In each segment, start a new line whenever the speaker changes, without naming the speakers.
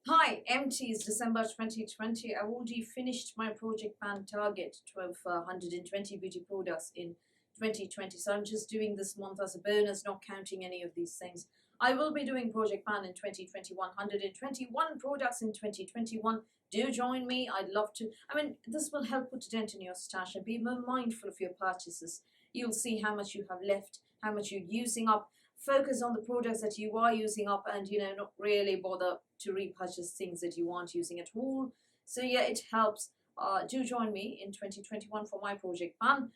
Hi, Empties, December 2020. I already finished my project pan target of 120 beauty products in 2020. So I'm just doing this month as a bonus, not counting any of these things. I will be doing project pan in 2021, 121 products in 2021. Do join me. I'd love to. I mean, this will help put a dent in your stash and be more mindful of your purchases. You'll see how much you have left, how much you're using up. Focus on the products that you are using up and not really bother to repurchase things that you aren't using at all. So yeah, it helps. Do join me in 2021 for my project pan,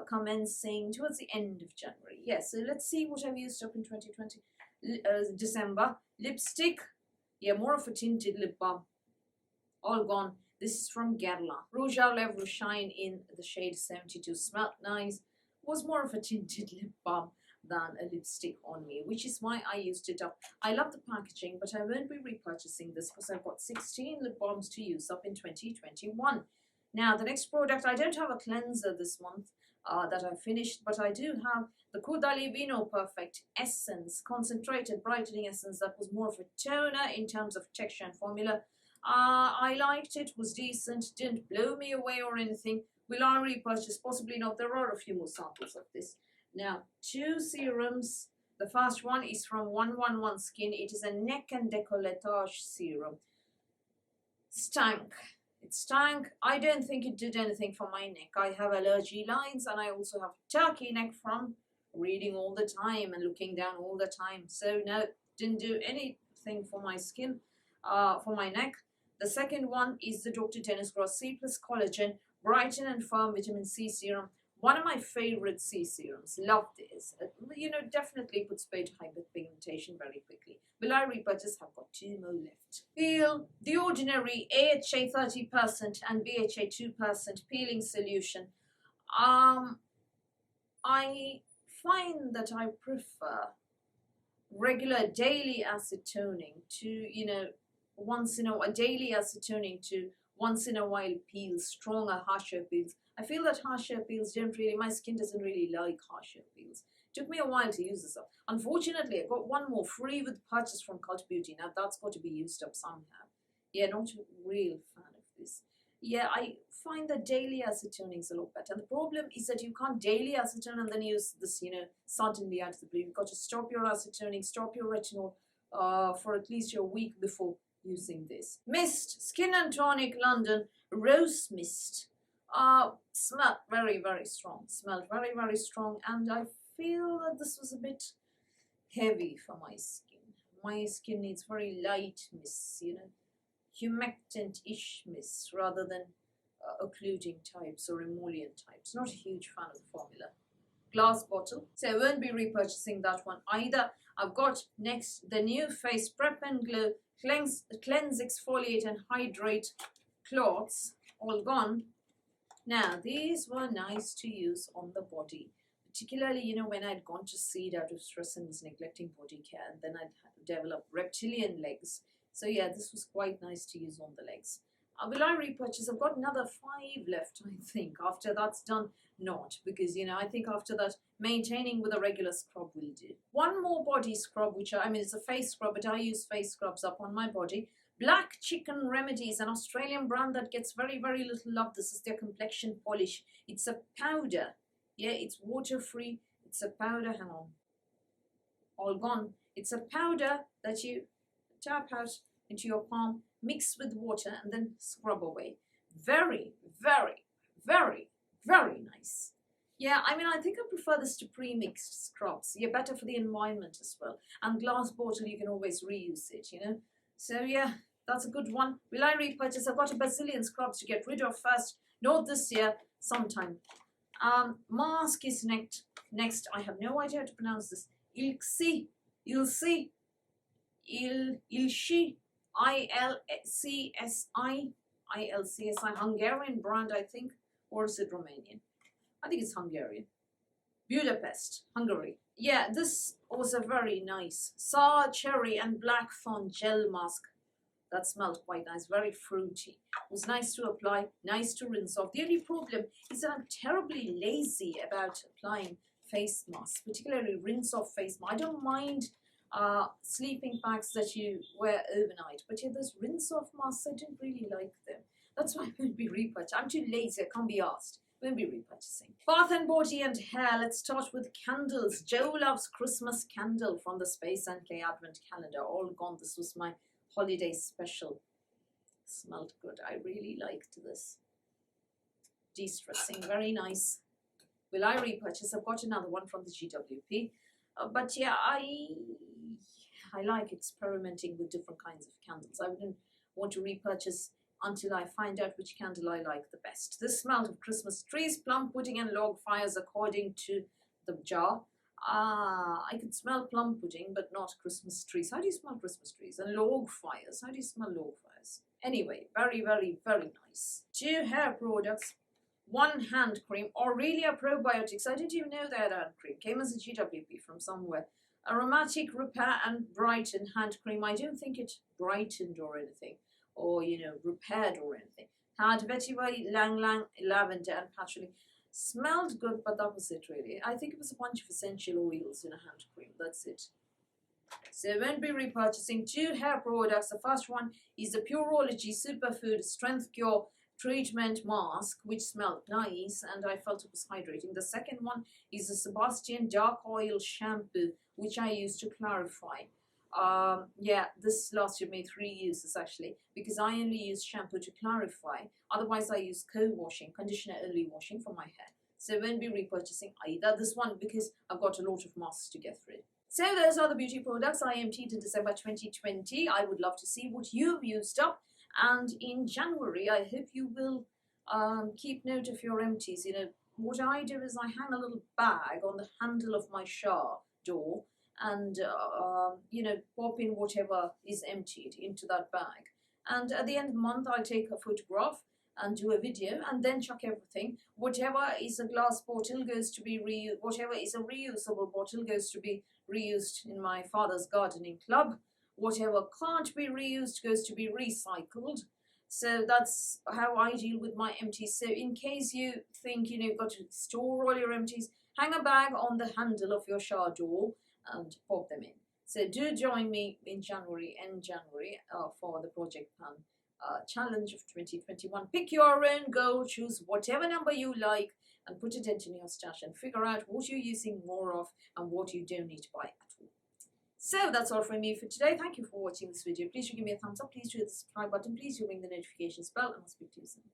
commencing towards the end of January. Yes, so let's see what I've used up in 2020. December. Lipstick, yeah, more of a tinted lip balm, all gone. This is from Guerlain. Rouge à Lèvres Shine in the shade 72, smelled nice, was more of a tinted lip balm than a lipstick on me, which is why I used it up. I love the packaging, but I won't be repurchasing this because I've got 16 lip balms to use up in 2021. Now, the next product, I don't have a cleanser this month that I finished, but I do have the Caudalie Vino Perfect Essence, concentrated brightening essence that was more of a toner in terms of texture and formula. I liked it, was decent, didn't blow me away or anything. Will I repurchase? Possibly not. There are a few more samples of this. Now, 2 serums. The first one is from 111 Skin. It is a neck and decolletage serum. Stank. It stank. I don't think it did anything for my neck. I have allergy lines and I also have turkey neck from reading all the time and looking down all the time. So no, didn't do anything for my skin, for my neck. The second one is the Dr. Dennis Gross C+ Collagen Brighten and Firm Vitamin C Serum. One of my favorite C serums. Love this. Definitely puts paid hyperpigmentation very quickly. Will I repurchase? I've got 2 more left. Peel the ordinary AHA 30% and BHA 2% peeling solution. I find that I prefer regular daily acid toning to, daily acid toning to once in a while peels, stronger, harsher peels. I feel that harsher peels my skin doesn't really like harsher peels. Took me a while to use this up. Unfortunately, I got one more free with purchase from Cult Beauty. Now that's got to be used up somehow. Yeah, not a real fan of this. Yeah, I find that daily acetoning is a lot better. And the problem is that you can't daily acetone and then use this, suddenly out of the blue. You've got to stop your acetoning, stop your retinol for at least a week before using this. Mist, Skin and Tonic London Rose Mist. Smelled very, very strong. Smelled very, very strong, and I feel that this was a bit heavy for my skin. My skin needs very light mists, humectant-ish mists rather than occluding types or emollient types. Not a huge fan of the formula. Glass bottle, so I won't be repurchasing that one either. I've got next the new Face Prep and Glow Cleanse, Exfoliate and Hydrate cloths, all gone. Now, these were nice to use on the body, particularly, when I'd gone to seed out of stress and was neglecting body care, and then I'd developed reptilian legs. So yeah, this was quite nice to use on the legs. Will I repurchase? I've got another 5 left, I think. After that's done, not, because, I think after that, maintaining with a regular scrub will do. One more body scrub, it's a face scrub, but I use face scrubs up on my body. Black Chicken Remedies, an Australian brand that gets very, very little love. This is their complexion polish. It's a powder. Yeah, it's water-free. It's a powder. Hang on. All gone. It's a powder that you tap out into your palm, mix with water, and then scrub away. Very, very, very, very nice. Yeah, I think I prefer this to pre-mixed scrubs. Yeah, better for the environment as well. And glass bottle, you can always reuse it, So yeah, that's a good one. Will I repurchase? I've got a bazillion scrubs to get rid of first. Not this year, sometime. Mask is next. I have no idea how to pronounce this. Ilcsi, ILCSI, Hungarian brand, I think, or is it Romanian? I think it's Hungarian. Budapest, Hungary. Yeah, this was a very nice sour cherry and black fawn gel mask. That smelled quite nice, very fruity. It was nice to apply, nice to rinse off. The only problem is that I'm terribly lazy about applying face masks, particularly rinse off face mask. I don't mind sleeping bags that you wear overnight. But yeah, those rinse-off masks, I didn't really like them. That's why I won't be repurchasing. I'm too lazy, I can't be asked. Won't be repurchasing. Bath and body and hair. Let's start with candles. Joe loves Christmas candle from the Space NK Advent Calendar. All gone. This was my holiday special. Smelled good. I really liked this. De-stressing. Very nice. Will I repurchase? I've got another one from the GWP. But yeah, I like experimenting with different kinds of candles. I wouldn't want to repurchase until I find out which candle I like the best. This smelled of Christmas trees, plum pudding and log fires according to the jar. I could smell plum pudding but not Christmas trees. How do you smell Christmas trees? And log fires. How do you smell log fires? Anyway, very, very, very nice. 2 hair products. 1 hand cream, Aurelia Probiotics. I didn't even know they had a hand cream. Came as a GWP from somewhere. Aromatic Repair and Brighten hand cream. I don't think it brightened or anything, or repaired or anything. Had vetiver, lang lang, lavender and patchouli. Smelled good, but that was it really. I think it was a bunch of essential oils in a hand cream. That's it. So I won't be repurchasing 2 hair products. The first one is the Pureology Superfood Strength Cure Treatment Mask, which smelled nice and I felt it was hydrating. The second one is the Sebastian Dark Oil Shampoo, which I use to clarify. Yeah, this lasted me 3 uses actually, because I only use shampoo to clarify. Otherwise I use co-washing, conditioner only washing for my hair. So I won't be repurchasing either this one because I've got a lot of masks to get through. So those are the beauty products I emptied in December 2020. I would love to see what you've used up. And in January, I hope you will keep note of your empties. What I do is I hang a little bag on the handle of my shower door and, pop in whatever is emptied into that bag. And at the end of the month, I take a photograph and do a video and then chuck everything. Whatever is a glass bottle goes to be reused. Whatever is a reusable bottle goes to be reused in my father's gardening club. Whatever can't be reused goes to be recycled. So that's how I deal with my empties. So in case you think you've got to store all your empties, hang a bag on the handle of your shower door and pop them in. So do join me in January for the Project Pan Challenge of 2021. Pick your own goal, choose whatever number you like and put it into your stash and figure out what you're using more of and what you don't need to buy at all. So that's all from me for today. Thank you for watching this video. Please do give me a thumbs up. Please do hit the subscribe button. Please do ring the notifications bell and I'll speak to you soon.